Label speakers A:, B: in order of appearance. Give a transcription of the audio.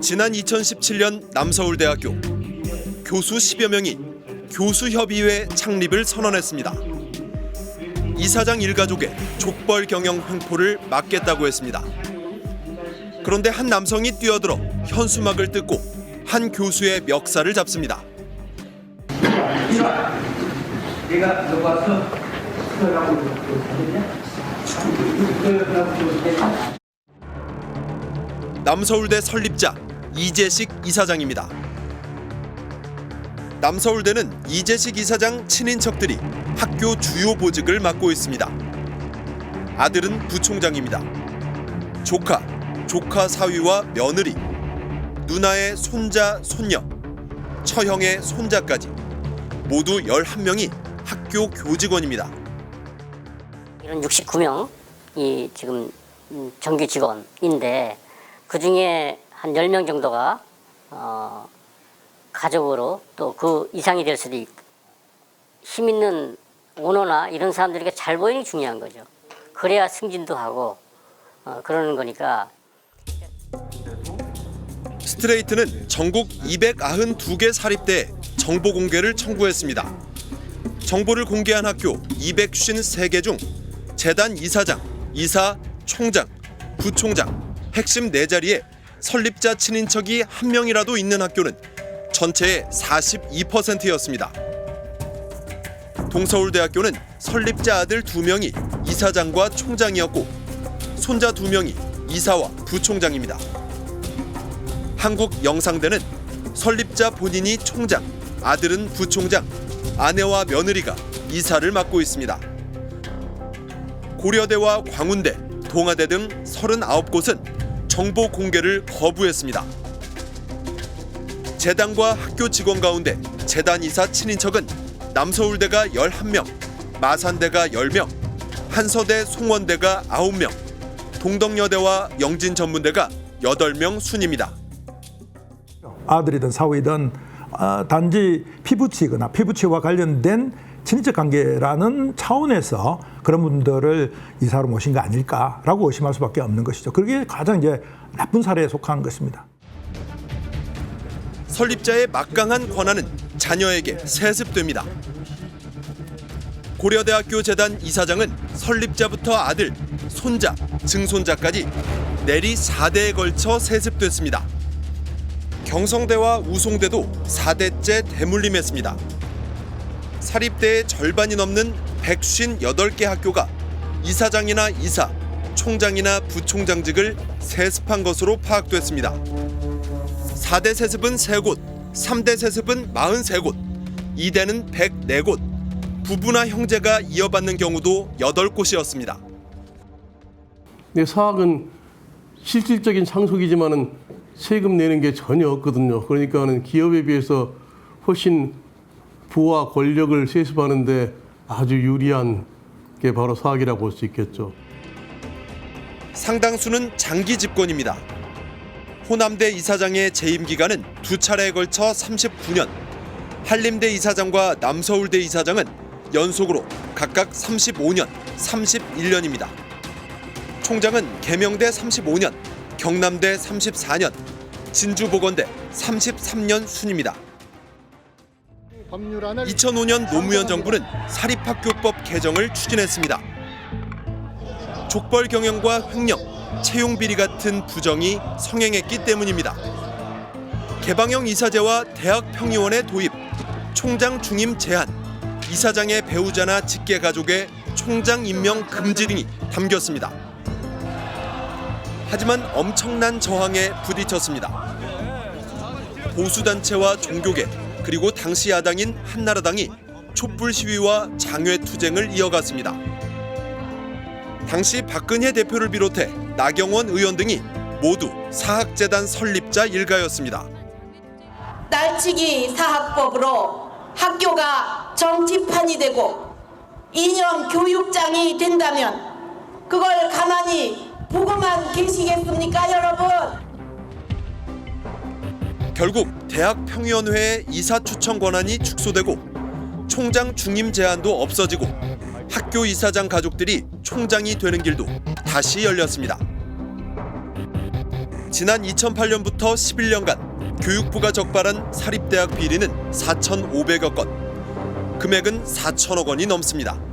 A: 지난 2017년 남서울대학교 교수 10여 명이 교수협의회 창립을 선언했습니다. 이사장 일가족의 족벌 경영 횡포를 막겠다고 했습니다. 그런데 한 남성이 뛰어들어 현수막을 뜯고 한 교수의 멱살을 잡습니다.
B: 내가 너 와서
A: 남서울대 설립자 이재식 이사장입니다. 남서울대는 이재식 이사장 친인척들이 학교 주요 보직을 맡고 있습니다. 아들은 부총장입니다. 조카 사위와 며느리, 누나의 손자, 손녀, 처형의 손자까지 모두 11명이 학교 교직원입니다.
C: 이런 69명이 지금 정규 직원인데 그중에 한 10명 정도가 가족으로 또 그 이상이 될 수도 있고 힘 있는 오너나 이런 사람들에게 잘 보이는 게 중요한 거죠. 그래야 승진도 하고 그러는 거니까.
A: 스트레이트는 전국 292개 사립대에 정보 공개를 청구했습니다. 정보를 공개한 학교 253개 중 재단 이사장, 이사, 총장, 부총장, 핵심 4자리에 설립자 친인척이 한 명이라도 있는 학교는 전체의 42%였습니다. 동서울대학교는 설립자 아들 2명이 이사장과 총장이었고 손자 2명이 이사와 부총장입니다. 한국영상대는 설립자 본인이 총장, 아들은 부총장, 아내와 며느리가 이사를 맡고 있습니다. 고려대와 광운대, 동아대 등 39곳은 정보 공개를 거부했습니다. 재단과 학교 직원 가운데 재단 이사 친인척은 남서울대가 11명, 마산대가 10명, 한서대 송원대가 9명, 동덕여대와 영진전문대가 8명 순입니다.
D: 아들이든 사위든 단지 피부치거나 피부치와 관련된 친인척 관계라는 차원에서 그런 분들을 이사로 모신 거 아닐까라고 의심할 수밖에 없는 것이죠. 그게 가장 이제 나쁜 사례에 속한 것입니다.
A: 설립자의 막강한 권한은 자녀에게 세습됩니다. 고려대학교 재단 이사장은 설립자부터 아들, 손자, 증손자까지 내리 4대에 걸쳐 세습됐습니다. 경성대와 우송대도 4대째 대물림했습니다. 사립대의 절반이 넘는 158개 학교가 이사장이나 이사, 총장이나 부총장직을 세습한 것으로 파악됐습니다. 4대 세습은 3곳, 3대 세습은 43곳, 2대는 104곳, 부부나 형제가 이어받는 경우도 8곳이었습니다.
E: 네, 사학은 실질적인 상속이지만은 세금 내는 게 전혀 없거든요. 그러니까는 기업에 비해서 훨씬 부와 권력을 세습하는데 아주 유리한 게 바로 사학이라고 볼 수 있겠죠.
A: 상당수는 장기 집권입니다. 호남대 이사장의 재임 기간은 2차례에 걸쳐 39년, 한림대 이사장과 남서울대 이사장은 연속으로 각각 35년, 31년입니다. 총장은 계명대 35년, 경남대 34년, 진주보건대 33년 순입니다. 2005년 노무현 정부는 사립학교법 개정을 추진했습니다. 족벌 경영과 횡령, 채용 비리 같은 부정이 성행했기 때문입니다. 개방형 이사제와 대학 평의원의 도입, 총장 중임 제한, 이사장의 배우자나 직계 가족의 총장 임명 금지 등이 담겼습니다. 하지만 엄청난 저항에 부딪혔습니다. 보수단체와 종교계, 그리고 당시 야당인 한나라당이 촛불 시위와 장외투쟁을 이어갔습니다. 당시 박근혜 대표를 비롯해 나경원 의원 등이 모두 사학재단 설립자 일가였습니다.
F: 날치기 사학법으로 학교가 정치판이 되고 이념 교육장이 된다면 그걸 가만히 보고만 계시겠습니까, 여러분?
A: 결국 대학평의원회의 이사 추천 권한이 축소되고 총장 중임 제한도 없어지고 학교 이사장 가족들이 총장이 되는 길도 다시 열렸습니다. 지난 2008년부터 11년간 교육부가 적발한 사립대학 비리는 4,500여 건, 금액은 4천억 원이 넘습니다.